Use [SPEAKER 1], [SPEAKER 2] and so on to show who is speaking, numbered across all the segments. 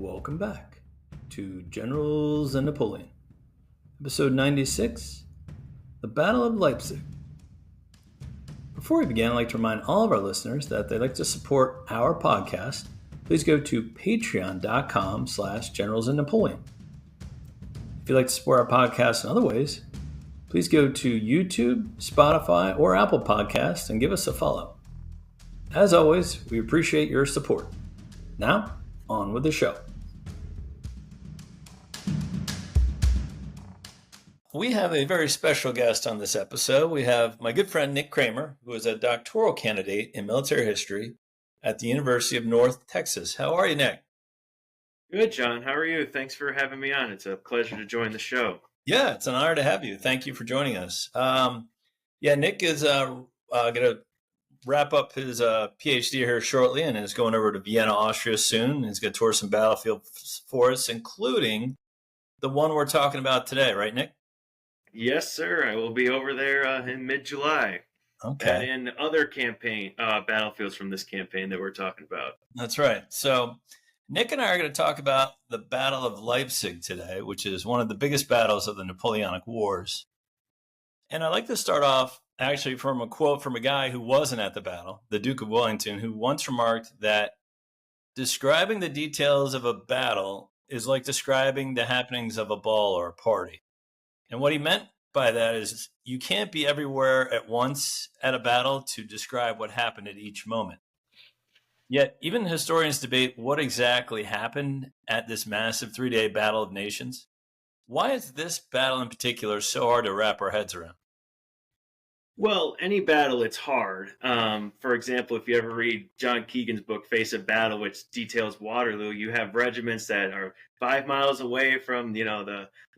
[SPEAKER 1] welcome back to Generals and Napoleon, episode 96, the Battle of Leipzig. Before we begin, I'd like to remind all of our listeners that if they'd like to support our podcast, please go to patreon.com/Generals and Napoleon. If you'd like to support our podcast in other ways, please go to YouTube, Spotify, or Apple Podcasts and give us a follow. As always, we appreciate your support. Now, on with the show. We have a very special guest on this episode. We have my good friend Nick Kramer, who is a doctoral candidate in military history at the University of North Texas. How are you, Nick?
[SPEAKER 2] Good, John. How are you? Thanks for having me on. It's a pleasure to join the show.
[SPEAKER 1] Yeah, it's an honor to have you. Thank you for joining us. Nick is going to wrap up his PhD here shortly and is going over to Vienna, Austria soon. He's going to tour some battlefields for us, including the one we're talking about today, right, Nick?
[SPEAKER 2] Yes, sir. I will be over there in mid-July.
[SPEAKER 1] Okay.
[SPEAKER 2] And in other campaign battlefields from this campaign that we're talking about.
[SPEAKER 1] That's right. So Nick and I are going to talk about the Battle of Leipzig today, which is one of the biggest battles of the Napoleonic Wars. And I'd like to start off actually from a quote from a guy who wasn't at the battle, the Duke of Wellington, who once remarked that describing the details of a battle is like describing the happenings of a ball or a party. And what he meant by that is you can't be everywhere at once at a battle to describe what happened at each moment. Yet even historians debate what exactly happened at this massive 3-day Battle of Nations. Why is this battle in particular so hard to wrap our heads around?
[SPEAKER 2] Well, any battle, it's hard. For example, if you ever read John Keegan's book, Face of Battle, which details Waterloo, you have regiments that are 5 miles away from, the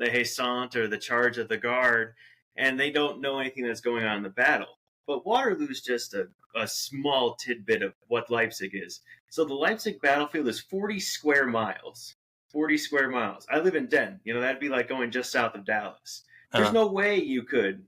[SPEAKER 2] Haisant or the charge of the guard, and they don't know anything that's going on in the battle. But Waterloo is just a small tidbit of what Leipzig is. So the Leipzig battlefield is 40 square miles. 40 square miles. I live in Den. That'd be like going just south of Dallas. There's no way you could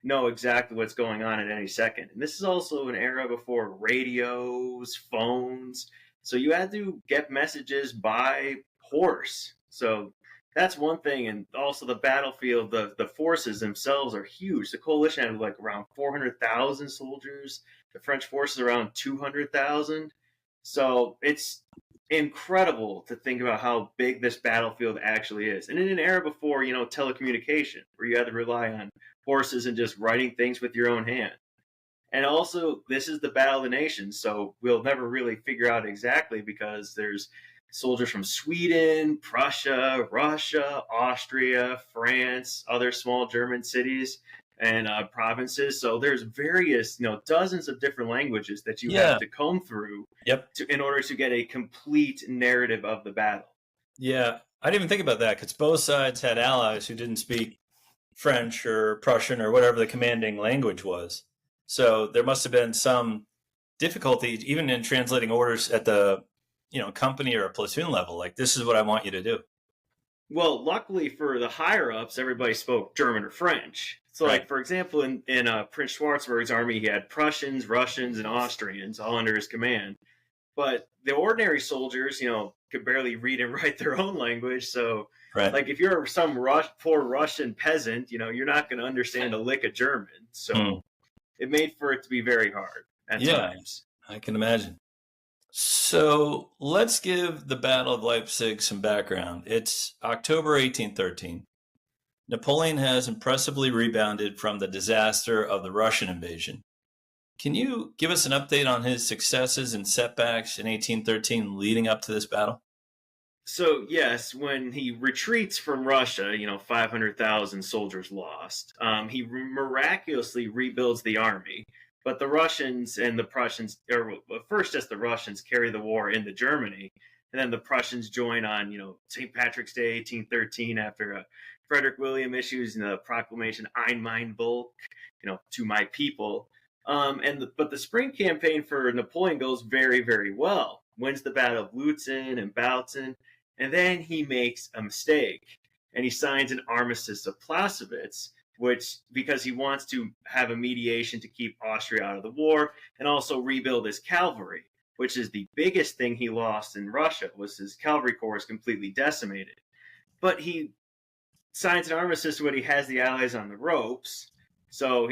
[SPEAKER 2] know exactly what's going on at any second. And this is also an era before radios, phones. So you had to get messages by horse. So that's one thing. And also the battlefield, the forces themselves are huge. The coalition had like around 400,000 soldiers. The French forces around 200,000. So it's incredible to think about how big this battlefield actually is. And in an era before, telecommunication, where you had to rely on horses and just writing things with your own hand. And also, this is the Battle of the Nations, so we'll never really figure out exactly because there's soldiers from Sweden, Prussia, Russia, Austria, France, other small German cities and provinces. So there's various, dozens of different languages that you have to comb through in order to get a complete narrative of the battle.
[SPEAKER 1] Yeah, I didn't even think about that because both sides had allies who didn't speak French or Prussian or whatever the commanding language was. So there must have been some difficulty even in translating orders at the company or a platoon level. Like, this is what I want you to do.
[SPEAKER 2] Well, luckily for the higher ups, everybody spoke German or French. So, like, for example, in Prince Schwarzburg's army, he had Prussians, Russians, and Austrians all under his command. But the ordinary soldiers, could barely read and write their own language. So, like, if you're some poor Russian peasant, you're not going to understand a lick of German. So it made for it to be very hard at times.
[SPEAKER 1] I can imagine. So let's give the Battle of Leipzig some background. It's October 1813. Napoleon has impressively rebounded from the disaster of the Russian invasion. Can you give us an update on his successes and setbacks in 1813 leading up to this battle?
[SPEAKER 2] So, yes, when he retreats from Russia, 500,000 soldiers lost, he miraculously rebuilds the army. But the Russians and the Prussians, or first just the Russians, carry the war into Germany. And then the Prussians join on, St. Patrick's Day, 1813, after Frederick William issues the proclamation, Ein mein Volk, to my people. But the spring campaign for Napoleon goes very, very well. Wins the Battle of Lutzen and Bautzen. And then he makes a mistake. And he signs an armistice of Clausewitz, because he wants to have a mediation to keep Austria out of the war and also rebuild his cavalry. which is the biggest thing he lost in Russia, was his cavalry corps is completely decimated. But he signs an armistice when he has the Allies on the ropes. So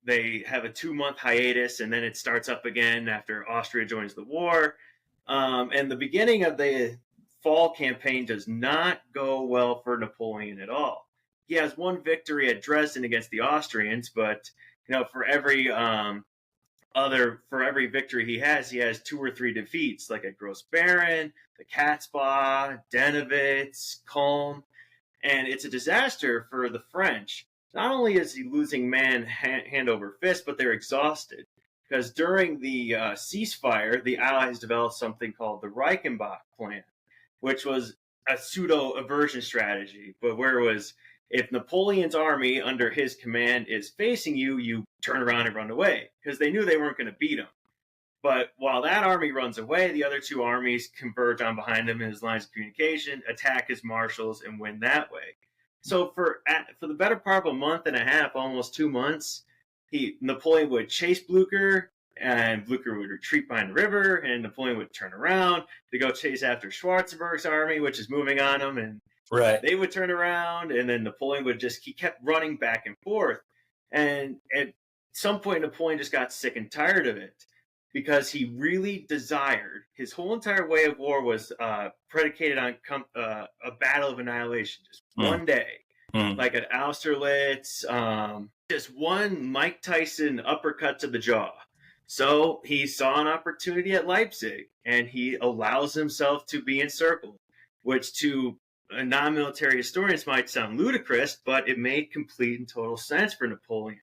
[SPEAKER 2] they have a 2-month hiatus, and then it starts up again after Austria joins the war. And the beginning of the fall campaign does not go well for Napoleon at all. He has one victory at Dresden against the Austrians, but for every victory he has 2 or 3 defeats, like at Grossbeeren, the Katzbach, Dennewitz, Kulm, and it's a disaster for the French. Not only is he losing man hand over fist, but they're exhausted. Because during the ceasefire, the Allies developed something called the Reichenbach Plan, which was a pseudo-aversion strategy, but where it was, if Napoleon's army under his command is facing you, you turn around and run away, because they knew they weren't going to beat him. But while that army runs away, the other 2 armies converge on behind him in his lines of communication, attack his marshals, and win that way. So for the better part of a month and a half, almost 2 months, Napoleon would chase Blücher, and Blücher would retreat behind the river, and Napoleon would turn around to go chase after Schwarzenberg's army, which is moving on him, and they would turn around, and then Napoleon he kept running back and forth. And at some point, Napoleon just got sick and tired of it, because he really desired, his whole entire way of war was predicated on a battle of annihilation, just one day, like at Austerlitz, just one Mike Tyson uppercut to the jaw. So he saw an opportunity at Leipzig, and he allows himself to be encircled, which to non-military historians might sound ludicrous, but it made complete and total sense for Napoleon.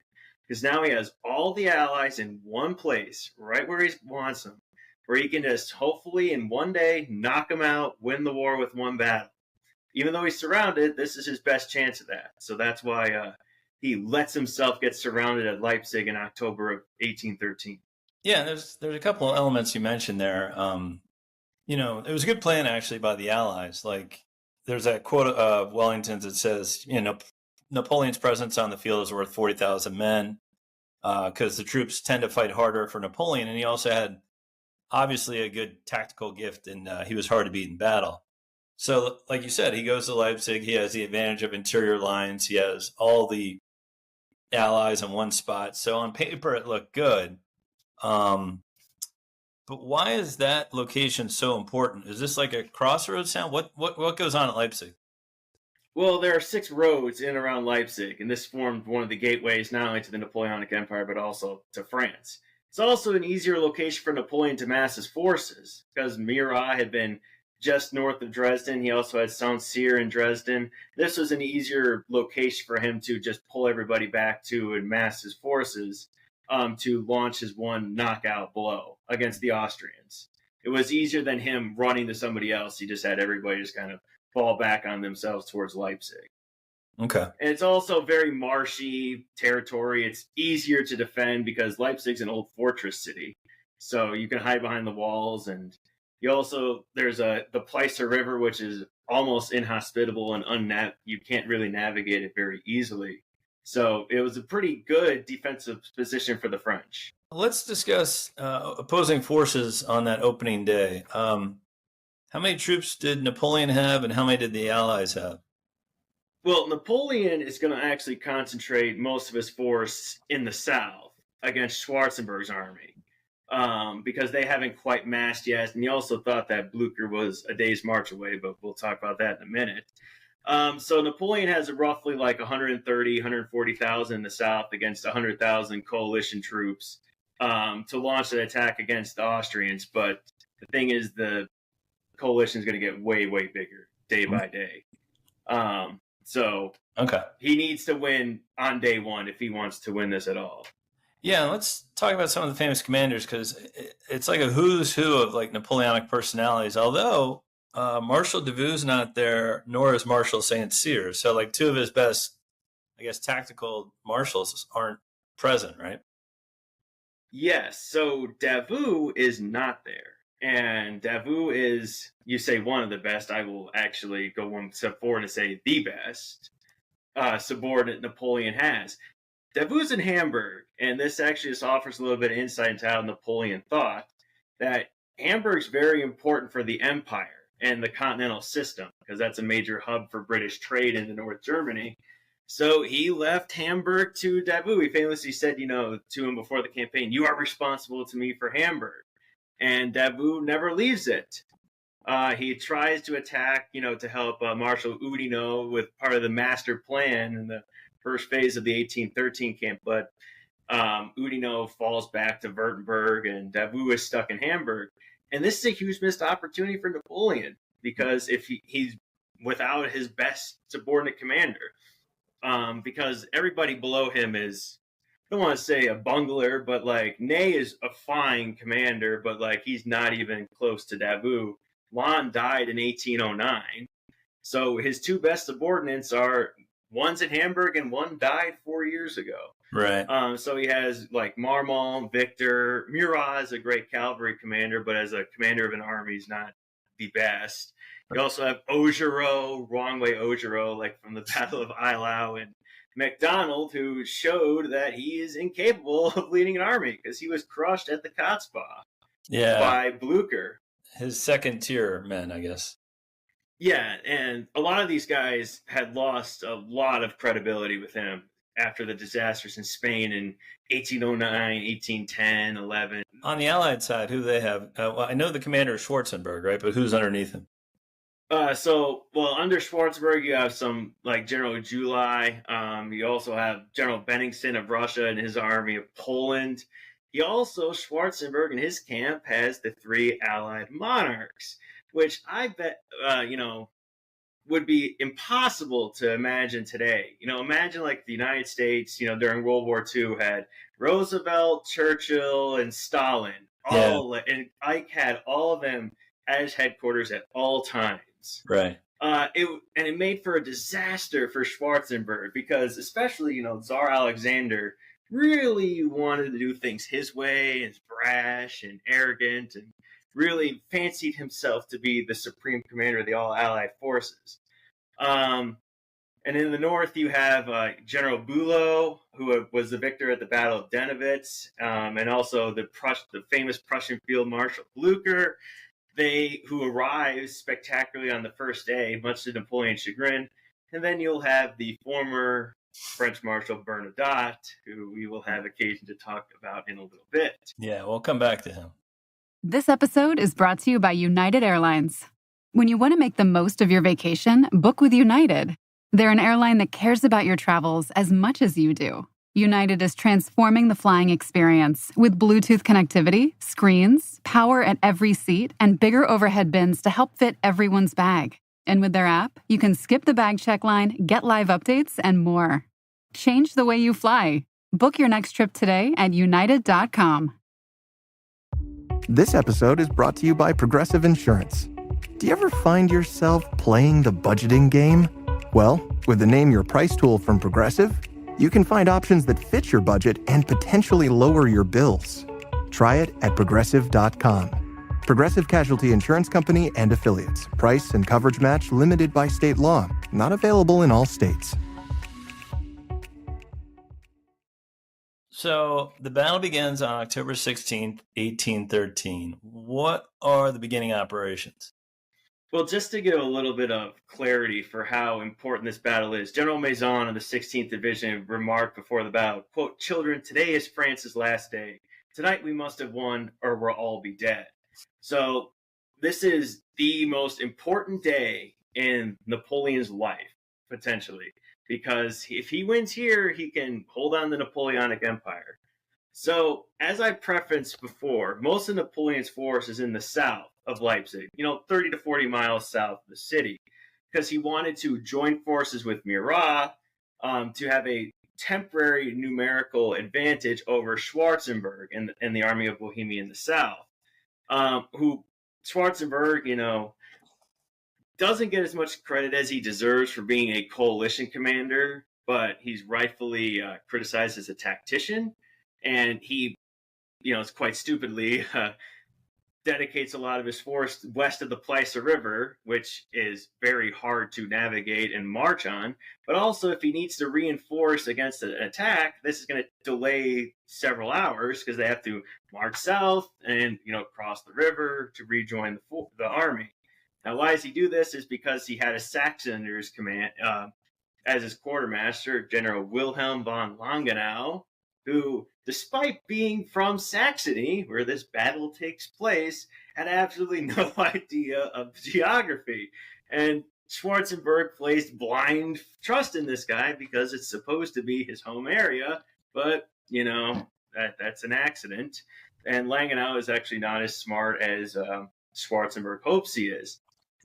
[SPEAKER 2] Because now he has all the Allies in one place, right where he wants them, where he can just hopefully in one day knock them out, win the war with one battle. Even though he's surrounded, this is his best chance of that. So that's why he lets himself get surrounded at Leipzig in October of 1813.
[SPEAKER 1] Yeah, there's a couple of elements you mentioned there. It was a good plan actually by the Allies. Like there's that quote of Wellington's that says, Napoleon's presence on the field is worth 40,000 men, because the troops tend to fight harder for Napoleon. And he also had obviously a good tactical gift, and he was hard to beat in battle. So like you said, he goes to Leipzig. He has the advantage of interior lines. He has all the Allies in one spot. So on paper, it looked good. But why is that location so important? Is this like a crossroads town? What goes on at Leipzig?
[SPEAKER 2] Well, there are 6 roads in and around Leipzig, and this formed one of the gateways not only to the Napoleonic Empire, but also to France. It's also an easier location for Napoleon to mass his forces, because Murat had been just north of Dresden. He also had Saint-Cyr in Dresden. This was an easier location for him to just pull everybody back to and mass his forces, to launch his one knockout blow against the Austrians. It was easier than him running to somebody else. He just had everybody just kind of fall back on themselves towards Leipzig.
[SPEAKER 1] Okay.
[SPEAKER 2] And it's also very marshy territory. It's easier to defend because Leipzig's an old fortress city. So you can hide behind the walls, and there's the Pleister River, which is almost inhospitable and you can't really navigate it very easily. So it was a pretty good defensive position for the French.
[SPEAKER 1] Let's discuss opposing forces on that opening day. How many troops did Napoleon have, and how many did the Allies have?
[SPEAKER 2] Well, Napoleon is going to actually concentrate most of his force in the south against Schwarzenberg's army, because they haven't quite massed yet. And he also thought that Blücher was a day's march away, but we'll talk about that in a minute. So Napoleon has roughly like 130, 140,000 in the south against 100,000 coalition troops to launch an attack against the Austrians. But the thing is, the coalition is going to get way, way bigger day by day. So he needs to win on day one if he wants to win this at all.
[SPEAKER 1] Yeah, let's talk about some of the famous commanders, because it's like a who's who of like Napoleonic personalities. Although Marshal Davout's not there, nor is Marshal Saint-Cyr. So like 2 of his best, I guess, tactical marshals aren't present, right?
[SPEAKER 2] Yes. So Davout is not there. And Davout is, you say one of the best. I will actually go one step forward and say the best subordinate Napoleon has. Davout's in Hamburg, and this actually just offers a little bit of insight into how Napoleon thought, that Hamburg's very important for the empire and the continental system because that's a major hub for British trade into North Germany. So he left Hamburg to Davout. He famously said, to him before the campaign, "You are responsible to me for Hamburg." And Davout never leaves it. He tries to attack, to help Marshal Oudinot with part of the master plan in the first phase of the 1813 camp. But Oudinot falls back to Württemberg, and Davout is stuck in Hamburg. And this is a huge missed opportunity for Napoleon because if he's without his best subordinate commander, because everybody below him is, I don't want to say a bungler, but like Ney is a fine commander, but like he's not even close to Davout. Lannes died in 1809. So his two best subordinates are one's in Hamburg and one died 4 years ago.
[SPEAKER 1] Right.
[SPEAKER 2] So he has like Marmont, Victor. Murat is a great cavalry commander, but as a commander of an army, he's not the best. You also have Augereau, wrong way Augereau, like from the Battle of Eylau, and MacDonald, who showed that he is incapable of leading an army because he was crushed at the Katzbach by Blucher.
[SPEAKER 1] His second tier men, I guess.
[SPEAKER 2] Yeah, and a lot of these guys had lost a lot of credibility with him after the disasters in Spain in 1809, 1810, 11.
[SPEAKER 1] On the Allied side, who do they have? Well, I know the commander is Schwarzenberg, right? But who's underneath him?
[SPEAKER 2] Under Schwarzenberg, you have some like General July. You also have General Benningsen of Russia and his army of Poland. Schwarzenberg in his camp has the three Allied monarchs, which I bet, would be impossible to imagine today. Imagine like the United States, during World War II had Roosevelt, Churchill, and Stalin. And Ike had all of them as headquarters at all times.
[SPEAKER 1] Right.
[SPEAKER 2] It made for a disaster for Schwarzenberg because especially, Tsar Alexander really wanted to do things his way, and brash and arrogant, and really fancied himself to be the supreme commander of the all-allied forces. And in the north, you have General Bülow, who was the victor at the Battle of Dennewitz, and also the famous Prussian Field Marshal Blücher, who arrives spectacularly on the first day, much to Napoleon's chagrin. And then you'll have the former French Marshal Bernadotte, who we will have occasion to talk about in a little bit.
[SPEAKER 1] Yeah, we'll come back to him.
[SPEAKER 3] This episode is brought to you by United Airlines. When you want to make the most of your vacation, book with United. They're an airline that cares about your travels as much as you do. United is transforming the flying experience with Bluetooth connectivity, screens, power at every seat, and bigger overhead bins to help fit everyone's bag. And with their app, you can skip the bag check line, get live updates, and more. Change the way you fly. Book your next trip today at united.com.
[SPEAKER 4] This episode is brought to you by Progressive Insurance. Do you ever find yourself playing the budgeting game? Well, with the Name Your Price tool from Progressive, you can find options that fit your budget and potentially lower your bills. Try it at Progressive.com. Progressive Casualty Insurance Company and Affiliates. Price and coverage match limited by state law. Not available in all states.
[SPEAKER 1] So the battle begins on October 16th, 1813. What are the beginning operations?
[SPEAKER 2] Well, just to give a little bit of clarity for how important this battle is, General Maison of the 16th Division remarked before the battle, quote, "Children, today is France's last day. Tonight we must have won or we'll all be dead." So this is the most important day in Napoleon's life, potentially, because if he wins here, he can hold on to the Napoleonic Empire. So, as I preferenced before, most of Napoleon's force is in the south of Leipzig, 30 to 40 miles south of the city, because he wanted to join forces with Murat to have a temporary numerical advantage over Schwarzenberg and the Army of Bohemia in the south, who Schwarzenberg, doesn't get as much credit as he deserves for being a coalition commander, but he's rightfully criticized as a tactician. And he, quite stupidly dedicates a lot of his force west of the Plisa River, which is very hard to navigate and march on. But also, if he needs to reinforce against an attack, this is going to delay several hours because they have to march south and cross the river to rejoin the army. Now, why does he do this? Is because he had a Saxon under his command as his quartermaster, General Wilhelm von Langenau, who, despite being from Saxony, where this battle takes place, had absolutely no idea of geography. And Schwarzenberg placed blind trust in this guy because it's supposed to be his home area, but, that's an accident. And Langenau is actually not as smart as Schwarzenberg hopes he is.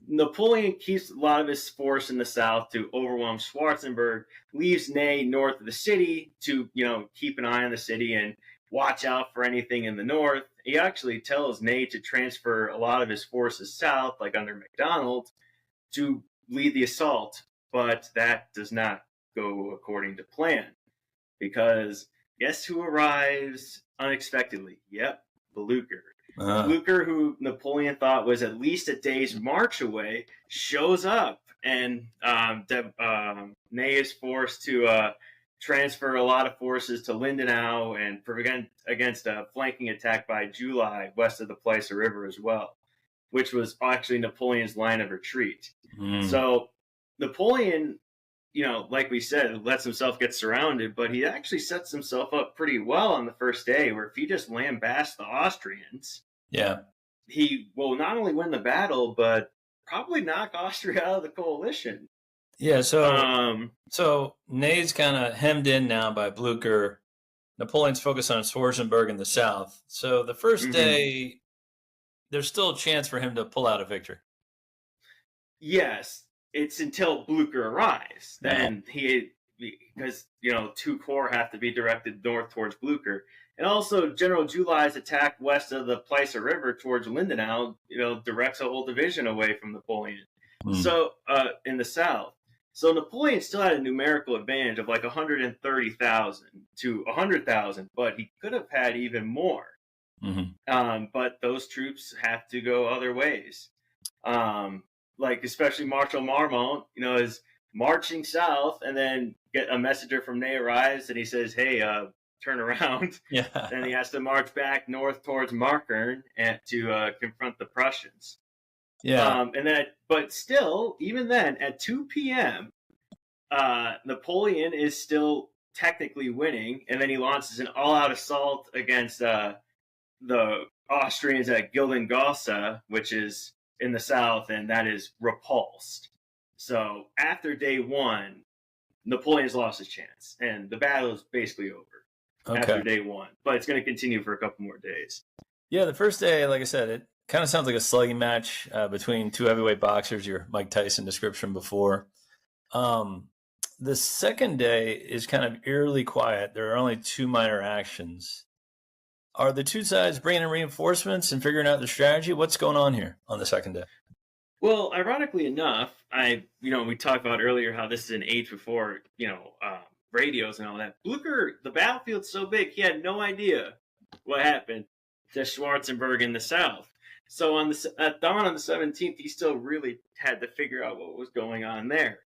[SPEAKER 2] Napoleon keeps a lot of his force in the south to overwhelm Schwarzenberg, leaves Ney north of the city to, keep an eye on the city and watch out for anything in the north. He actually tells Ney to transfer a lot of his forces south, like under MacDonald, to lead the assault. But that does not go according to plan, because guess who arrives unexpectedly? Yep, Blucher. Blucher, who Napoleon thought was at least a day's march away, shows up, and Ney is forced to transfer a lot of forces to Lindenau and prevent against a flanking attack by July west of the Plisa River as well, which was actually Napoleon's line of retreat. So Napoleon, like we said, lets himself get surrounded, but he actually sets himself up pretty well on the first day, where if he just lambasts the Austrians, he will not only win the battle, but probably knock Austria out of the coalition.
[SPEAKER 1] Yeah, so Ney's kind of hemmed in now by Blucher. Napoleon's focused on Schwarzenberg in the south. So the first day, there's still a chance for him to pull out a victory.
[SPEAKER 2] Yes, it's until Blucher arrives. Then because two corps have to be directed north towards Blucher. And also, General July's attack west of the Plisa River towards Lindenau, directs a whole division away from Napoleon. So, in the south. So Napoleon still had a numerical advantage of like 130,000 to 100,000, but he could have had even more. But those troops have to go other ways. Like especially Marshal Marmont, is marching south, and then get a messenger from Ney arrives, and he says, "Hey, turn around." Then he has to march back north towards Markern and to confront the Prussians. But still, even then, at 2 p.m., Napoleon is still technically winning, and then he launches an all-out assault against the Austrians at Gildengossa, which is in the south, and that is repulsed. So after day one, Napoleon's lost his chance, and the battle is basically over after day one. But it's going to continue for a couple more days.
[SPEAKER 1] Yeah, the first day, like I said, it kind of sounds like a slugging match between two heavyweight boxers, your Mike Tyson description before. The second day is kind of eerily quiet. There are only two minor actions. Are the two sides bringing in reinforcements and figuring out the strategy? What's going on here on the second day?
[SPEAKER 2] Well, ironically enough, we talked about earlier how this is an age before, radios and all that. Blucher, the battlefield's so big, he had no idea what happened to Schwarzenberg in the south. So at dawn on the 17th, he still really had to figure out what was going on there.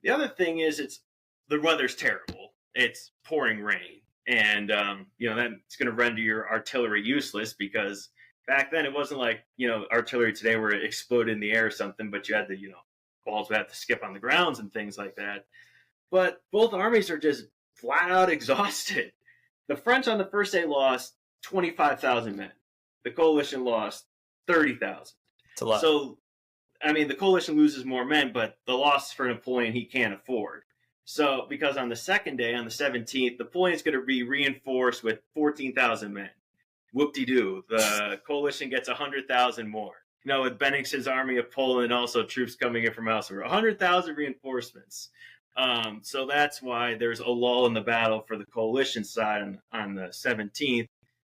[SPEAKER 2] The other thing is the weather's terrible. It's pouring rain. And, that's going to render your artillery useless, because back then it wasn't like, artillery today where it exploded in the air or something, but you had to, balls would have to skip on the grounds and things like that. But both armies are just flat out exhausted. The French on the first day lost 25,000 men. The coalition lost 30,000.
[SPEAKER 1] It's a lot.
[SPEAKER 2] So, the coalition loses more men, but the loss for Napoleon he can't afford. So, because on the second day, on the 17th, Napoleon's going to be reinforced with 14,000 men. Whoop-de-doo. The coalition gets 100,000 more. With Bennigsen's army of Poland and also troops coming in from elsewhere. 100,000 reinforcements. So that's why there's a lull in the battle for the coalition side on the 17th,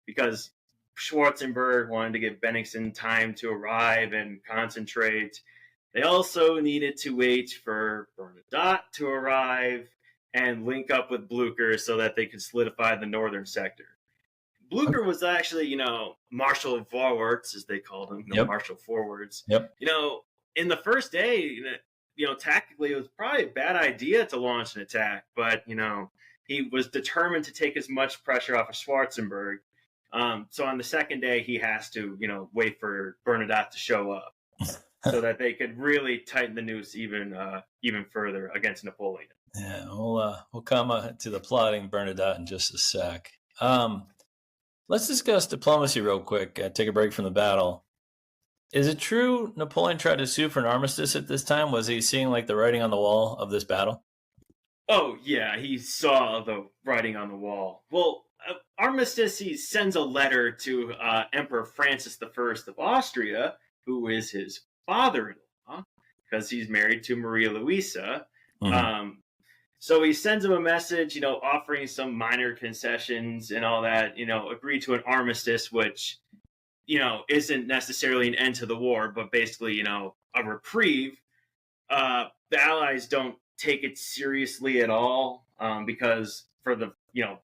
[SPEAKER 2] because Schwarzenberg wanted to give Bennigsen time to arrive and concentrate. They also needed to wait for Bernadotte to arrive and link up with Blucher so that they could solidify the northern sector. Blucher was actually, Marshal forwards, as they called him,
[SPEAKER 1] Yep.
[SPEAKER 2] Marshal forwards.
[SPEAKER 1] Yep.
[SPEAKER 2] In the first day, tactically, it was probably a bad idea to launch an attack, but, he was determined to take as much pressure off of Schwarzenberg. So on the second day, he has to, wait for Bernadotte to show up so that they could really tighten the noose even further against Napoleon.
[SPEAKER 1] Yeah, we'll come to the plotting Bernadotte in just a sec. Let's discuss diplomacy real quick. Take a break from the battle. Is it true Napoleon tried to sue for an armistice at this time? Was he seeing like the writing on the wall of this battle?
[SPEAKER 2] Oh, yeah, he saw the writing on the wall. Well, armistice, he sends a letter to Emperor Francis I of Austria, who is his father-in-law, because he's married to Maria Louisa.
[SPEAKER 1] Mm-hmm.
[SPEAKER 2] So he sends him a message, offering some minor concessions and all that, agree to an armistice, which, isn't necessarily an end to the war, but basically, a reprieve. The Allies don't take it seriously at all, because for the,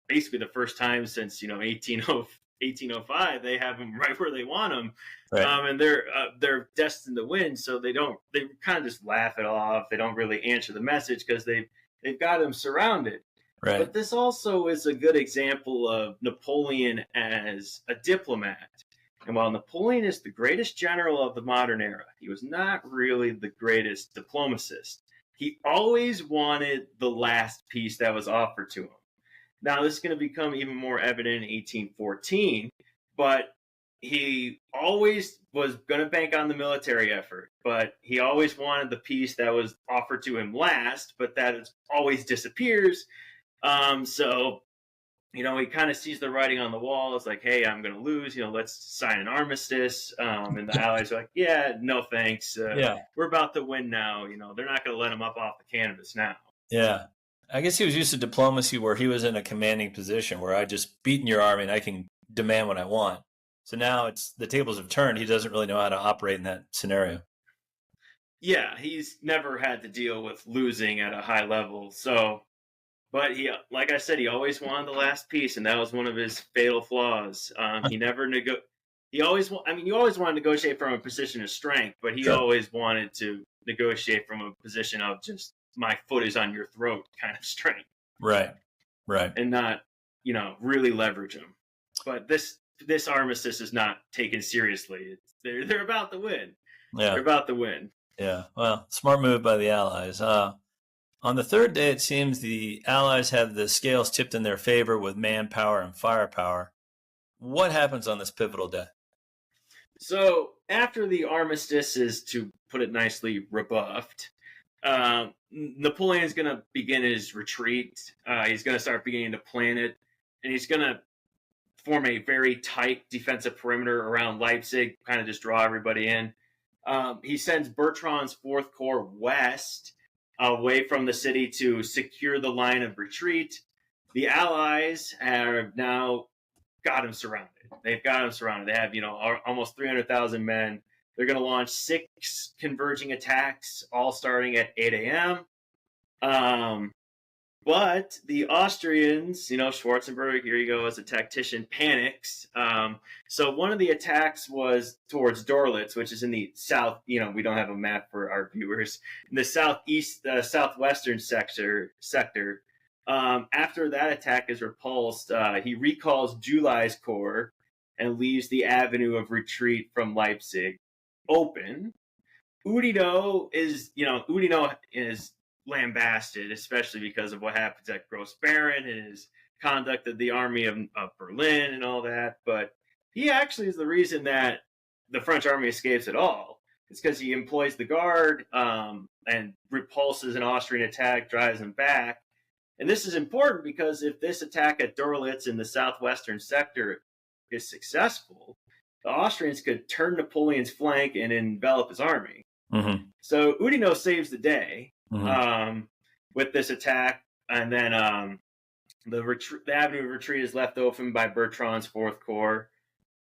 [SPEAKER 2] basically the first time since, 1805, they have them right where they want them. Right. And they're destined to win. So they kind of just laugh it off. They don't really answer the message because they've got him surrounded. Right. But this also is a good example of Napoleon as a diplomat. And while Napoleon is the greatest general of the modern era, he was not really the greatest diplomatist. He always wanted the last piece that was offered to him. Now, this is going to become even more evident in 1814, but he always was going to bank on the military effort, but he always wanted the piece that was offered to him last, but that always disappears. So, he kind of sees the writing on the wall. It's like, hey, I'm going to lose, let's sign an armistice. And the Allies are like, yeah, no thanks. We're about to win now. They're not going to let him up off the canvas now.
[SPEAKER 1] Yeah. I guess he was used to diplomacy where he was in a commanding position where I just beaten your army and I can demand what I want. So now the tables have turned. He doesn't really know how to operate in that scenario.
[SPEAKER 2] Yeah, he's never had to deal with losing at a high level. So, but he, like I said, he always wanted the last piece, and that was one of his fatal flaws. He never you always want to negotiate from a position of strength, but he always wanted to negotiate from a position of just my foot is on your throat kind of strength.
[SPEAKER 1] Right.
[SPEAKER 2] And not, really leverage him. But this armistice is not taken seriously. They're about to win. Yeah. They're about to win.
[SPEAKER 1] Yeah. Well, smart move by the Allies. On the third day, it seems the Allies have the scales tipped in their favor with manpower and firepower. What happens on this pivotal day?
[SPEAKER 2] So after the armistice is, to put it nicely, rebuffed, Napoleon's going to begin his retreat. He's going to start beginning to plan it, and he's going to form a very tight defensive perimeter around Leipzig, kind of just draw everybody in. He sends Bertrand's Fourth Corps west, away from the city, to secure the line of retreat. The Allies have now got him surrounded. They've got him surrounded. They have, almost 300,000 men. They're going to launch 6 converging attacks, all starting at 8 a.m. But the Austrians, Schwarzenberg, here you go, as a tactician, panics. So one of the attacks was towards Dorlitz, which is in the south. We don't have a map for our viewers. In the southwestern sector. After that attack is repulsed, he recalls July's corps and leaves the avenue of retreat from Leipzig open. Oudinot is lambasted, especially because of what happens at Grossbeeren and his conduct of the army of Berlin and all that. But he actually is the reason that the French army escapes at all. It's because he employs the guard and repulses an Austrian attack, drives them back. And this is important because if this attack at Dorlitz in the southwestern sector is successful, the Austrians could turn Napoleon's flank and envelop his army. Mm-hmm. So Oudinot saves the day. Mm-hmm. With this attack, and then the avenue of retreat is left open by Bertrand's Fourth Corps.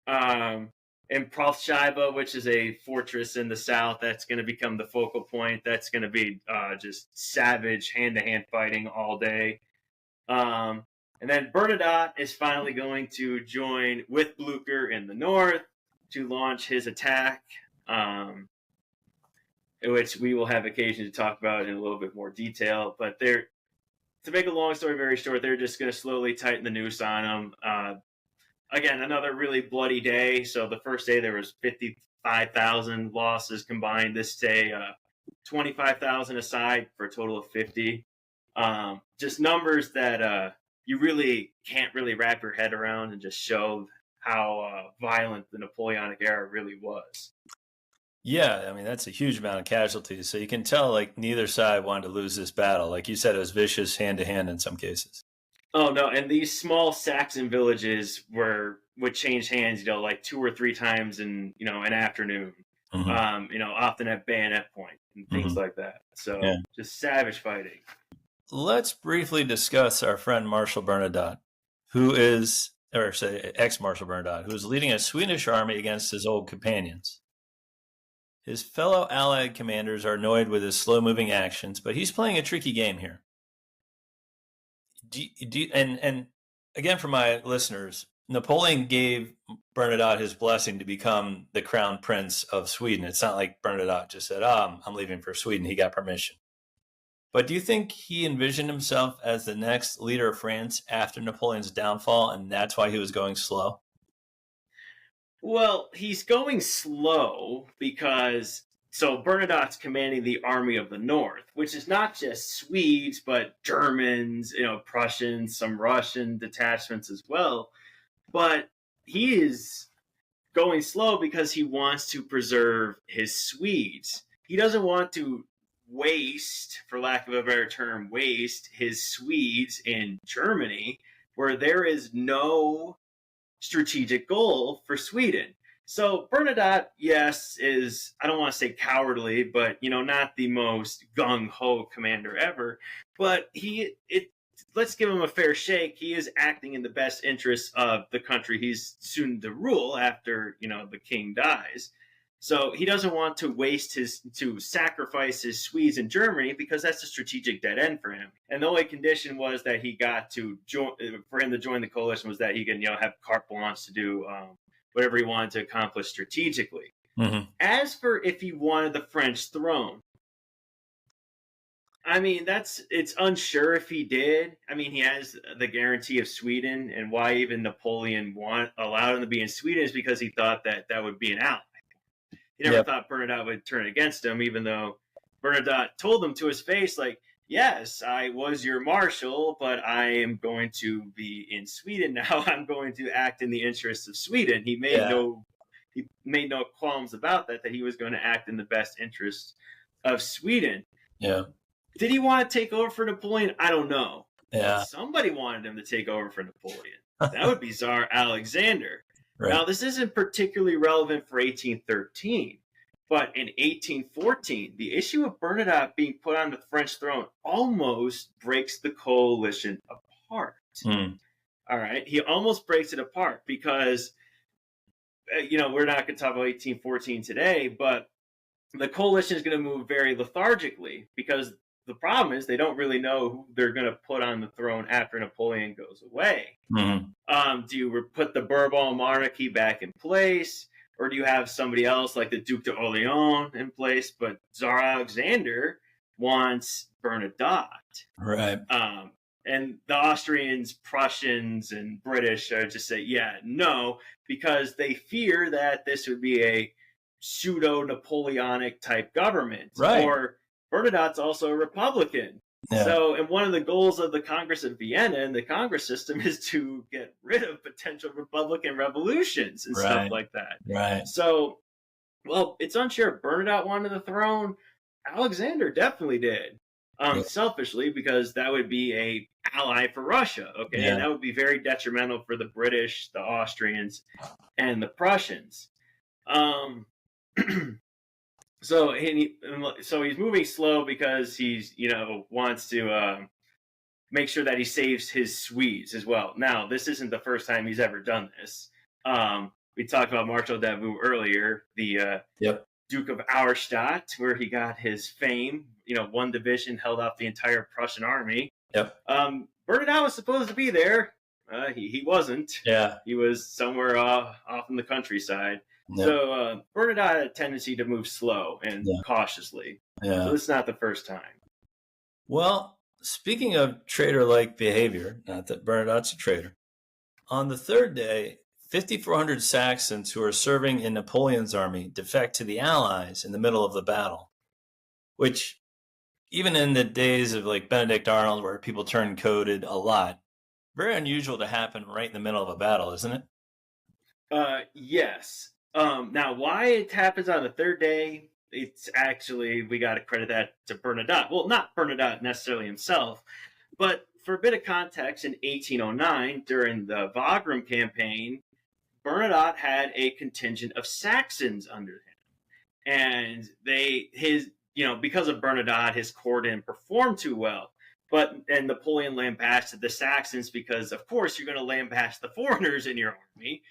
[SPEAKER 2] And Pralfscheibe, which is a fortress in the south, that's going to become the focal point. That's going to be just savage hand-to-hand fighting all day. And then Bernadotte is finally going to join with Blucher in the north to launch his attack, which we will have occasion to talk about in a little bit more detail. But to make a long story very short, they're just going to slowly tighten the noose on them. Again, another really bloody day. So the first day there was 55,000 losses combined. This day, 25,000 aside for a total of 50. Just numbers that you really can't really wrap your head around, and just show how violent the Napoleonic era really was.
[SPEAKER 1] Yeah, I mean, that's a huge amount of casualties. So you can tell, like, neither side wanted to lose this battle. Like you said, it was vicious hand-to-hand in some cases.
[SPEAKER 2] Oh, no, and these small Saxon villages would change hands, like 2 or 3 times in, an afternoon, often at bayonet point and things like that. So just savage fighting.
[SPEAKER 1] Let's briefly discuss our friend Marshal Bernadotte, ex-Marshal Bernadotte, who is leading a Swedish army against his old companions. His fellow Allied commanders are annoyed with his slow-moving actions, but he's playing a tricky game here. And again, for my listeners, Napoleon gave Bernadotte his blessing to become the crown prince of Sweden. It's not like Bernadotte just said, I'm leaving for Sweden. He got permission. But do you think he envisioned himself as the next leader of France after Napoleon's downfall, and that's why he was going slow?
[SPEAKER 2] Well, he's going slow because Bernadotte's commanding the Army of the North, which is not just Swedes, but Germans, Prussians, some Russian detachments as well. But he is going slow because he wants to preserve his Swedes. He doesn't want to waste, for lack of a better term, his Swedes in Germany, where there is no strategic goal for Sweden. So Bernadotte, yes, is, I don't want to say cowardly, but, not the most gung-ho commander ever. But let's give him a fair shake. He is acting in the best interests of the country he's soon to rule after, the king dies. So he doesn't want to sacrifice his Swedes in Germany, because that's a strategic dead end for him. And the only condition was that he got to for him to join the coalition was that he can, have carte blanche to do whatever he wanted to accomplish strategically. Mm-hmm. As for if he wanted the French throne, I mean, it's unsure if he did. I mean, he has the guarantee of Sweden, and why even Napoleon allowed him to be in Sweden is because he thought that would be an ally. He never thought Bernadotte would turn against him, even though Bernadotte told him to his face, like, yes, I was your marshal, but I am going to be in Sweden now. I'm going to act in the interests of Sweden. He made no qualms about that he was going to act in the best interests of Sweden. Yeah. Did he want to take over for Napoleon? I don't know. Yeah. Somebody wanted him to take over for Napoleon. That would be Tsar Alexander. Right. Now, this isn't particularly relevant for 1813, but in 1814, the issue of Bernadotte being put on the French throne almost breaks the coalition apart. All right? He almost breaks it apart because, we're not going to talk about 1814 today, but the coalition is going to move very lethargically, because the problem is they don't really know who they're going to put on the throne after Napoleon goes away. Mm-hmm. Do you put the Bourbon monarchy back in place, or do you have somebody else like the Duc d'Orléans in place? But Tsar Alexander wants Bernadotte. Right. And the Austrians, Prussians, and British are just say, no, because they fear that this would be a pseudo-Napoleonic type government. Right. Or Bernadotte's also a Republican. Yeah. So, and one of the goals of the Congress of Vienna and the Congress system is to get rid of potential Republican revolutions and stuff like that. Right. So, well, it's unsure if Bernadotte wanted the throne. Alexander definitely did. Selfishly, because that would be a ally for Russia. Okay. Yeah. And that would be very detrimental for the British, the Austrians, and the Prussians. So he's moving slow because he's, wants to make sure that he saves his Swedes as well. Now, this isn't the first time he's ever done this. We talked about Marshal Davout earlier, the Duke of Auerstadt, where he got his fame. One division held off the entire Prussian army. Yep. Bernadotte was supposed to be there. He wasn't.
[SPEAKER 1] Yeah.
[SPEAKER 2] He was somewhere off in the countryside.
[SPEAKER 1] Yeah.
[SPEAKER 2] So Bernadotte had a tendency to move slow and
[SPEAKER 1] Yeah.
[SPEAKER 2] cautiously.
[SPEAKER 1] Yeah.
[SPEAKER 2] So this is not the first time.
[SPEAKER 1] Well, speaking of traitor-like behavior, not that Bernadotte's a traitor, on the third day, 5,400 Saxons who are serving in Napoleon's army defect to the Allies in the middle of the battle, which even in the days of like Benedict Arnold, where people turn coded a lot, very unusual to happen right in the middle of a battle, isn't it?
[SPEAKER 2] Yes. Now, why it happens on the third day, it's actually, we got to credit that to Bernadotte. Well, not Bernadotte necessarily himself, but for a bit of context, in 1809, during the Wagram campaign, Bernadotte had a contingent of Saxons under him. And because of Bernadotte, his corps didn't perform too well. And Napoleon lambasted the Saxons because, of course, you're going to lambaste the foreigners in your army,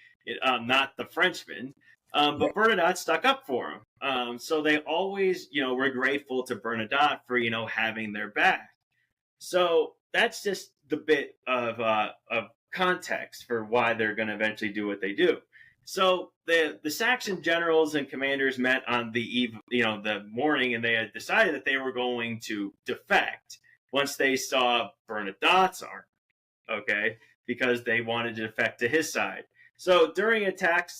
[SPEAKER 2] not the Frenchmen. But Bernadotte stuck up for him. So they always, were grateful to Bernadotte for, having their back. So that's just the bit of context for why they're going to eventually do what they do. So the Saxon generals and commanders met on the morning, and they had decided that they were going to defect once they saw Bernadotte's army, okay, because they wanted to defect to his side. So during an attack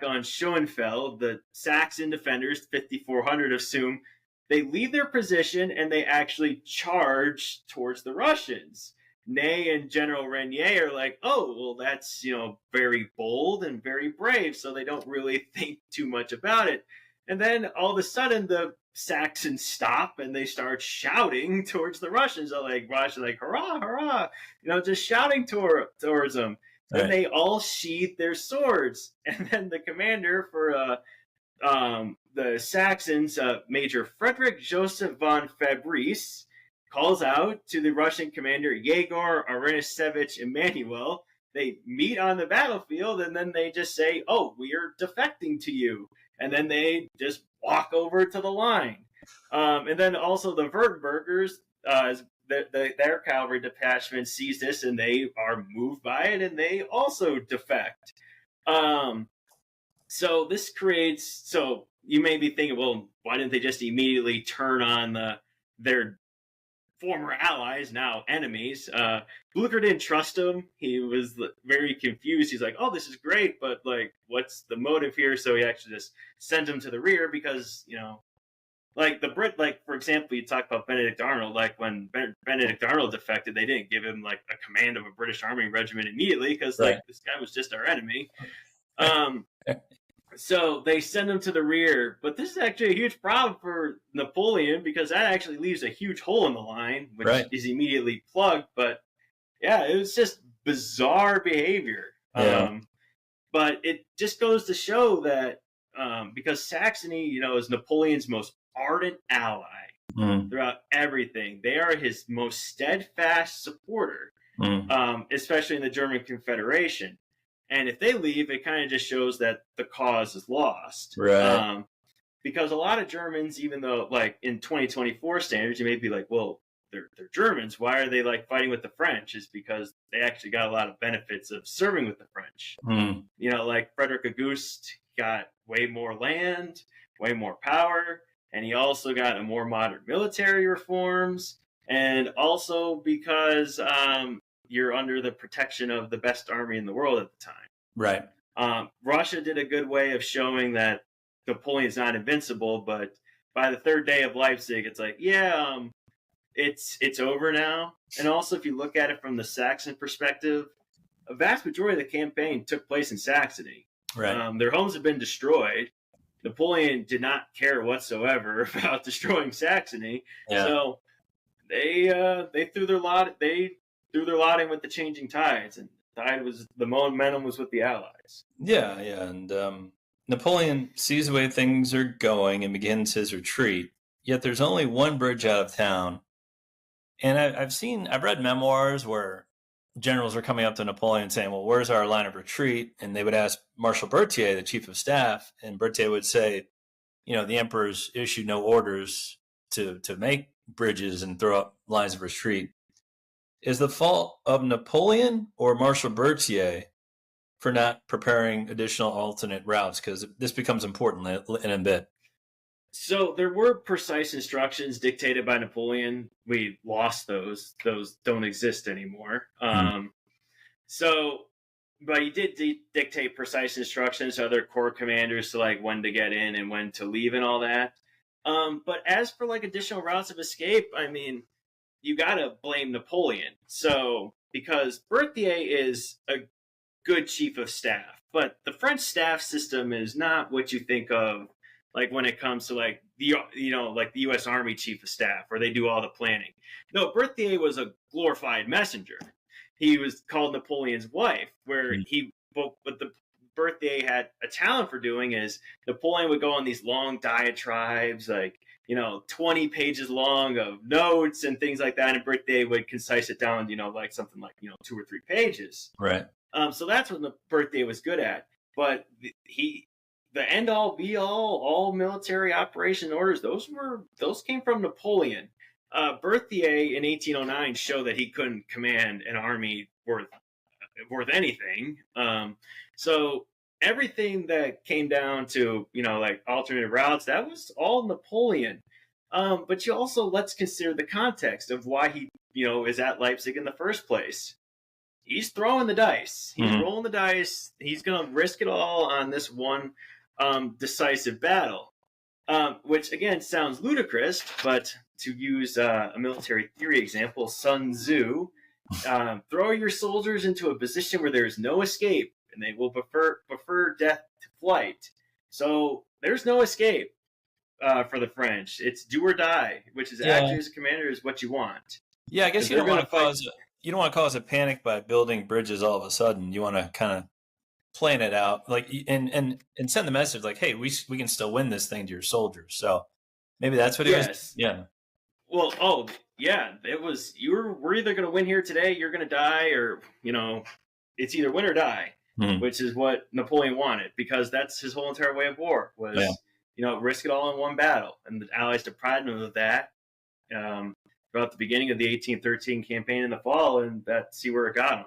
[SPEAKER 2] on Schoenfeld, the Saxon defenders, 5,400 assume, they leave their position and they actually charge towards the Russians. Ney and General Renier are like, oh, well, that's, very bold and very brave, so they don't really think too much about it. And then all of a sudden, the Saxons stop and they start shouting towards the Russians. They're like, hurrah, hurrah, just shouting towards them. Right. And they all sheathe their swords. And then the commander for the Saxons, Major Frederick Joseph von Fabrice, calls out to the Russian commander Yegor Aranasevich Emanuel. They meet on the battlefield, and then they just say, oh, we are defecting to you. And then they just walk over to the line. And then also the Württembergers, their cavalry detachment sees this, and they are moved by it, and they also defect. So this creates, so you may be thinking, well, why didn't they just immediately turn on their former allies, now enemies? Blucher didn't trust him. He was very confused. He's like, oh, this is great, but what's the motive here? So he actually just sends him to the rear because, for example, you talk about Benedict Arnold, when Benedict Arnold defected, they didn't give him a command of a British Army regiment immediately because this guy was just our enemy. So they send him to the rear, but this is actually a huge problem for Napoleon because that actually leaves a huge hole in the line, which is immediately plugged. But yeah, it was just bizarre behavior.
[SPEAKER 1] Yeah.
[SPEAKER 2] But it just goes to show that because Saxony, is Napoleon's most ardent ally throughout everything. They are his most steadfast supporter, especially in the German Confederation. And if they leave, it kind of just shows that the cause is lost.
[SPEAKER 1] Right.
[SPEAKER 2] Because a lot of Germans, even though in 2024 standards, you may be like, well, they're Germans. Why are they fighting with the French? Is because they actually got a lot of benefits of serving with the French. Frederick Auguste got way more land, way more power. And he also got a more modern military reforms. And also because you're under the protection of the best army in the world at the time.
[SPEAKER 1] Right.
[SPEAKER 2] Russia did a good way of showing that Napoleon's not invincible, but by the third day of Leipzig, it's it's over now. And also, if you look at it from the Saxon perspective, a vast majority of the campaign took place in Saxony.
[SPEAKER 1] Right.
[SPEAKER 2] Their homes have been destroyed. Napoleon did not care whatsoever about destroying Saxony. Yeah. So they threw their lot. They threw their lot in with the changing tides, and the momentum was with the Allies.
[SPEAKER 1] Yeah, and Napoleon sees the way things are going and begins his retreat. Yet there's only one bridge out of town, and I've read memoirs where generals are coming up to Napoleon saying, "Well, where's our line of retreat?" And they would ask Marshal Berthier, the chief of staff, and Berthier would say, the emperor's issued no orders to make bridges and throw up lines of retreat. is the fault of Napoleon or Marshal Berthier for not preparing additional alternate routes? Because this becomes important in a bit.
[SPEAKER 2] So there were precise instructions dictated by Napoleon. We lost those. Those don't exist anymore. So, but he did dictate precise instructions to other corps commanders to like when to get in and when to leave and all that. But as for like additional routes of escape, I mean, you got to blame Napoleon. So because Berthier is a good chief of staff, but the French staff system is not what you think of, like when it comes to like the like the U.S. Army chief of staff, where they do all the planning. No, Berthier was a glorified messenger. He was called Napoleon's wife, where what the Berthier had a talent for doing is Napoleon would go on these long diatribes, like 20 pages long of notes and things like that, and Berthier would concise it down, like something like 2 or 3 pages.
[SPEAKER 1] Right.
[SPEAKER 2] So that's what the Berthier was good at. But the end all be all military operation orders, those came from Napoleon. Berthier in 1809 showed that he couldn't command an army worth anything. So everything that came down to like alternative routes, that was all Napoleon. But you also, let's consider the context of why he is at Leipzig in the first place. He's throwing the dice. He's rolling the dice. He's going to risk it all on this one decisive battle, which again sounds ludicrous, but to use a military theory example, Sun Tzu, throw your soldiers into a position where there is no escape, and they will prefer death to flight. So there's no escape for the French. It's do or die, which is actually, as a commander, is what you want.
[SPEAKER 1] Yeah, I guess you don't want to cause a panic by building bridges all of a sudden. You want to kind of plan it out, like and send the message like, hey, we can still win this thing to your soldiers. So maybe that's what it was. Yeah.
[SPEAKER 2] Well, it was, we're either going to win here today, you're going to die, or it's either win or die, which is what Napoleon wanted, because that's his whole entire way of war was risk it all in one battle, and the Allies deprived him of that throughout the beginning of the 1813 campaign in the fall, and see where it got him.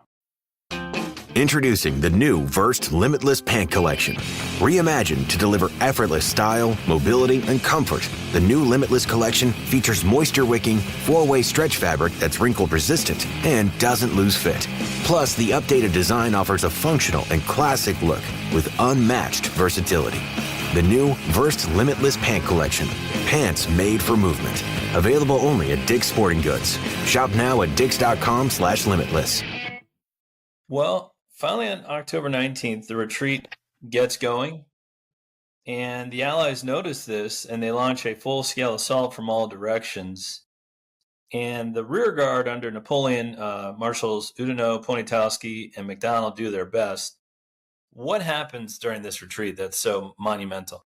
[SPEAKER 5] Introducing the new Verst Limitless Pant Collection. Reimagined to deliver effortless style, mobility, and comfort, the new Limitless Collection features moisture-wicking, 4-way stretch fabric that's wrinkle-resistant and doesn't lose fit. Plus, the updated design offers a functional and classic look with unmatched versatility. The new Verst Limitless Pant Collection. Pants made for movement. Available only at Dick's Sporting Goods. Shop now at dicks.com/limitless.
[SPEAKER 1] Well, finally, on October 19th, the retreat gets going, and the Allies notice this, and they launch a full-scale assault from all directions. And the rear guard under Napoleon, Marshals Oudinot, Poniatowski, and MacDonald do their best. What happens during this retreat that's so monumental?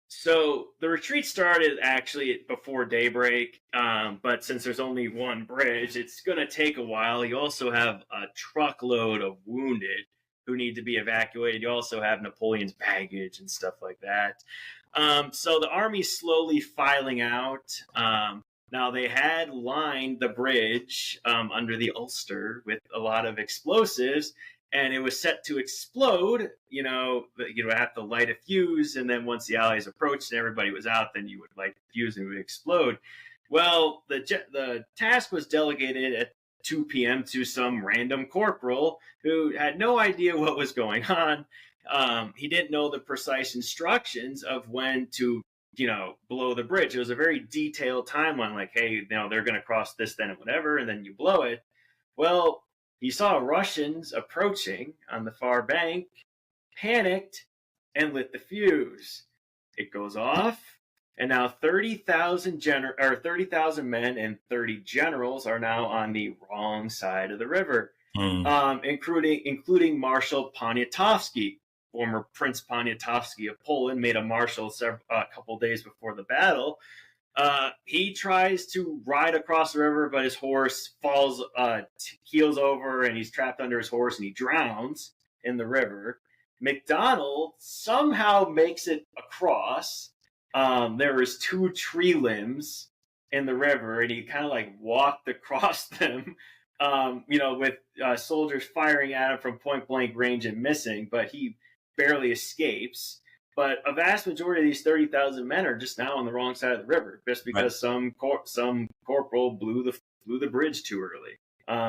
[SPEAKER 2] So the retreat started actually before daybreak, but since there's only one bridge, it's going to take a while. You also have a truckload of wounded who need to be evacuated. You also have Napoleon's baggage and stuff like that. So the army's slowly filing out. Now, they had lined the bridge under the Ulster with a lot of explosives, and it was set to explode. You would have to light a fuse, and then once the Allies approached and everybody was out, then you would light the fuse and it would explode. Well, the task was delegated at 2 p.m. to some random corporal who had no idea what was going on. He didn't know the precise instructions of when to blow the bridge. It was a very detailed timeline, like, hey, they're going to cross this, then, and whatever, and then you blow it. Well, he saw Russians approaching on the far bank, panicked, and lit the fuse. It goes off, and now 30,000 men and 30 generals are now on the wrong side of the river, including Marshal Poniatowski. Former Prince Poniatowski of Poland, made a marshal a couple days before the battle. He tries to ride across the river, but his horse falls, keels over, and he's trapped under his horse, and he drowns in the river. MacDonald somehow makes it across. There was 2 tree limbs in the river, and he kind of like walked across them with soldiers firing at him from point blank range and missing, but he barely escapes. But a vast majority of these 30,000 men are just now on the wrong side of the river, just because some corporal blew the bridge too early.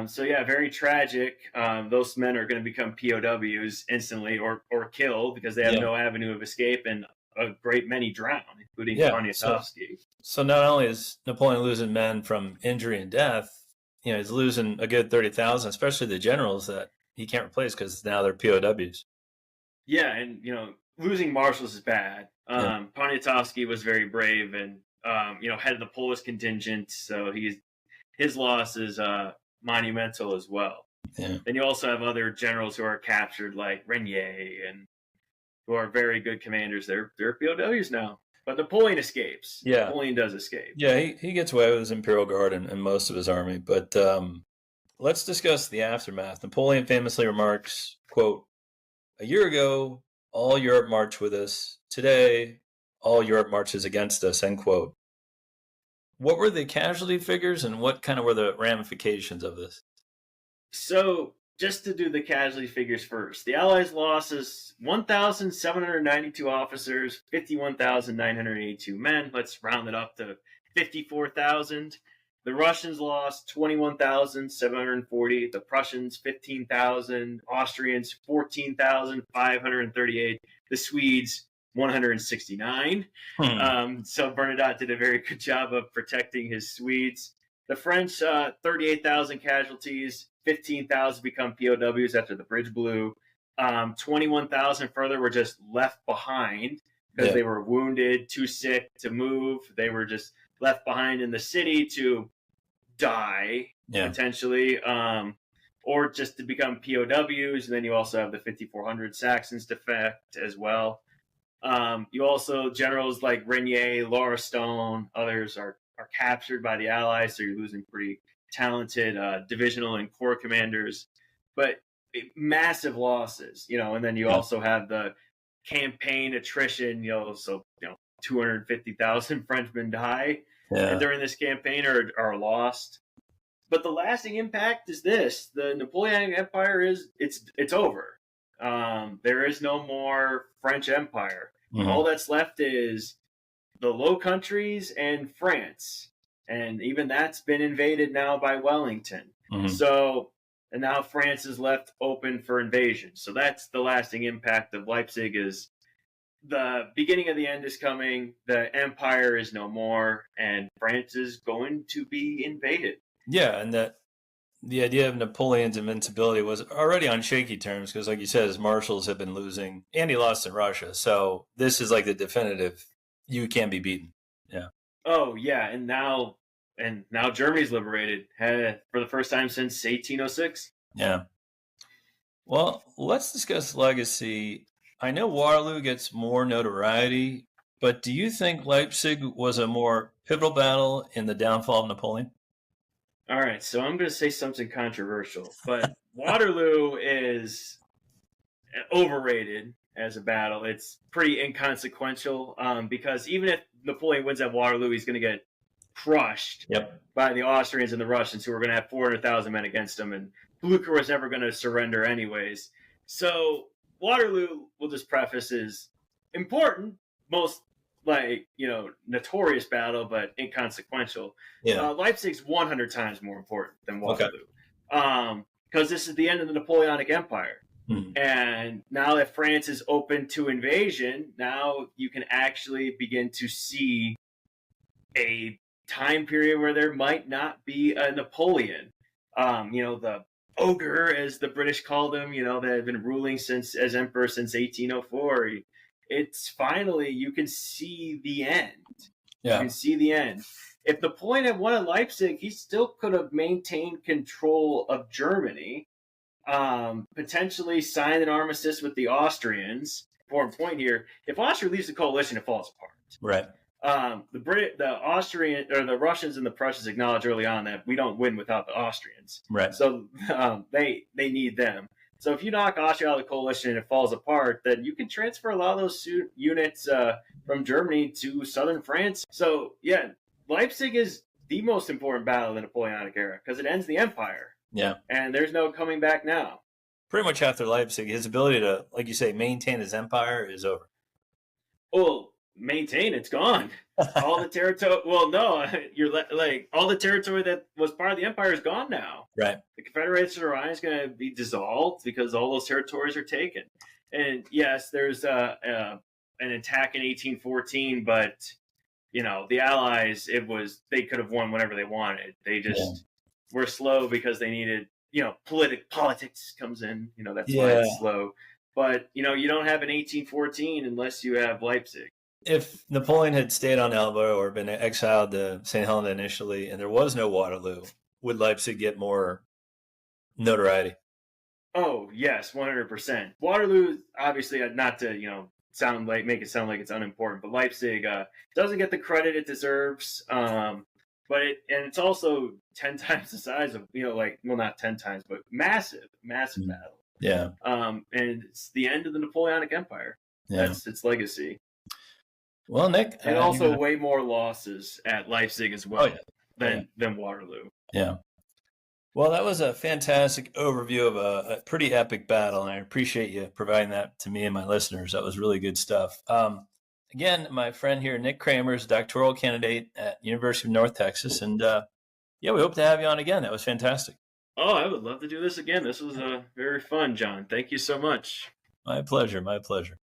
[SPEAKER 2] So yeah, very tragic. Those men are going to become POWs instantly, or killed, because they have no avenue of escape, and a great many drown, including Poniatowski.
[SPEAKER 1] So not only is Napoleon losing men from injury and death, he's losing a good 30,000, especially the generals that he can't replace because now they're POWs.
[SPEAKER 2] Yeah, and losing marshals is bad. Poniatowski was very brave, and head of the Polish contingent, so his loss is monumental as well.
[SPEAKER 1] Yeah.
[SPEAKER 2] Then you also have other generals who are captured, like Renier, and who are very good commanders. They're POWs now. But Napoleon escapes.
[SPEAKER 1] Yeah.
[SPEAKER 2] Napoleon does escape.
[SPEAKER 1] Yeah, he gets away with his Imperial Guard and most of his army. But let's discuss the aftermath. Napoleon famously remarks, quote, "A year ago, all Europe marched with us. Today, all Europe marches against us," end quote. What were the casualty figures, and what kind of were the ramifications of this?
[SPEAKER 2] So, just to do the casualty figures first, the Allies' losses: 1,792 officers, 51,982 men. Let's round it up to 54,000. The Russians lost 21,740. The Prussians 15,000. Austrians 14,538. The Swedes 169. So Bernadotte did a very good job of protecting his Swedes. The French, 38,000 casualties. 15,000 become POWs after the bridge blew. 21,000 further were just left behind because they were wounded, too sick to move. They were just left behind in the city to die, potentially, or just to become POWs. And then you also have the 5,400 Saxons defect as well. You also, generals like Renier, Laurestone, others are captured by the Allies, so you're losing pretty talented divisional and corps commanders, but massive losses, and then you also have the campaign attrition, so 250,000 Frenchmen die during this campaign or are lost. But the lasting impact is this: the Napoleonic Empire it's over. There is no more French Empire. Mm-hmm. All that's left is the Low Countries and France. And even that's been invaded now by Wellington. Mm-hmm. So, and now France is left open for invasion. So that's the lasting impact of Leipzig: is the beginning of the end is coming. The empire is no more, and France is going to be invaded.
[SPEAKER 1] Yeah, and that the idea of Napoleon's invincibility was already on shaky terms because, like you said, his marshals have been losing, and he lost in Russia. So this is like the definitive: you can't be beaten. Yeah.
[SPEAKER 2] Oh yeah, and now Germany's liberated for the first time since 1806.
[SPEAKER 1] Yeah. Well, let's discuss legacy. I know Waterloo gets more notoriety, but do you think Leipzig was a more pivotal battle in the downfall of Napoleon?
[SPEAKER 2] All right, so I'm going to say something controversial, but Waterloo is overrated as a battle. It's pretty inconsequential because even if Napoleon wins at Waterloo, he's going to get crushed by the Austrians and the Russians, who are going to have 400,000 men against him, and Blucher was never going to surrender anyways. So Waterloo, we'll just preface, is important, most notorious battle, but inconsequential. Leipzig's 100 times more important than Waterloo because this is the end of the Napoleonic Empire. Mm-hmm. And now that France is open to invasion, now you can actually begin to see a time period where there might not be a Napoleon. The ogre, as the British called him, that had been ruling as emperor since 1804. It's finally, you can see the end. Yeah. You can see the end. If Napoleon had won at Leipzig, he still could have maintained control of Germany. Potentially sign an armistice with the Austrians. Important point here: if Austria leaves the coalition, it falls apart.
[SPEAKER 1] Right.
[SPEAKER 2] The Austrian or the Russians and the Prussians acknowledge early on that we don't win without the Austrians.
[SPEAKER 1] Right.
[SPEAKER 2] So they need them. So if you knock Austria out of the coalition and it falls apart, then you can transfer a lot of those units from Germany to southern France. So yeah, Leipzig is the most important battle in the Napoleonic era because it ends the empire.
[SPEAKER 1] Yeah.
[SPEAKER 2] And there's no coming back now.
[SPEAKER 1] Pretty much after Leipzig, his ability to, like you say, maintain his empire is over.
[SPEAKER 2] Well, maintain, it's gone. All the territory. Well, no, you're like all the territory that was part of the empire is gone now.
[SPEAKER 1] Right.
[SPEAKER 2] The Confederation of Orion is going to be dissolved because all those territories are taken. And yes, there's an attack in 1814, but the Allies, they could have won whenever they wanted. They just were slow because they needed, politics comes in. That's why it's slow. But you don't have an 1814 unless you have Leipzig.
[SPEAKER 1] If Napoleon had stayed on Elba or been exiled to St. Helena initially, and there was no Waterloo, would Leipzig get more notoriety?
[SPEAKER 2] Oh yes, 100%. Waterloo, obviously, not to make it sound like it's unimportant, but Leipzig doesn't get the credit it deserves. But it's also 10 times the size of not 10 times, but massive battle.
[SPEAKER 1] Yeah.
[SPEAKER 2] And it's the end of the Napoleonic Empire.
[SPEAKER 1] Yeah.
[SPEAKER 2] That's its legacy.
[SPEAKER 1] Well, Nick,
[SPEAKER 2] and also way more losses at Leipzig as well than Waterloo.
[SPEAKER 1] Yeah. Well, that was a fantastic overview of a pretty epic battle, and I appreciate you providing that to me and my listeners. That was really good stuff. Again, my friend here, Nick Kramer, is a doctoral candidate at University of North Texas, and we hope to have you on again. That was fantastic.
[SPEAKER 2] Oh, I would love to do this again. This was very fun, John. Thank you so much.
[SPEAKER 1] My pleasure. My pleasure.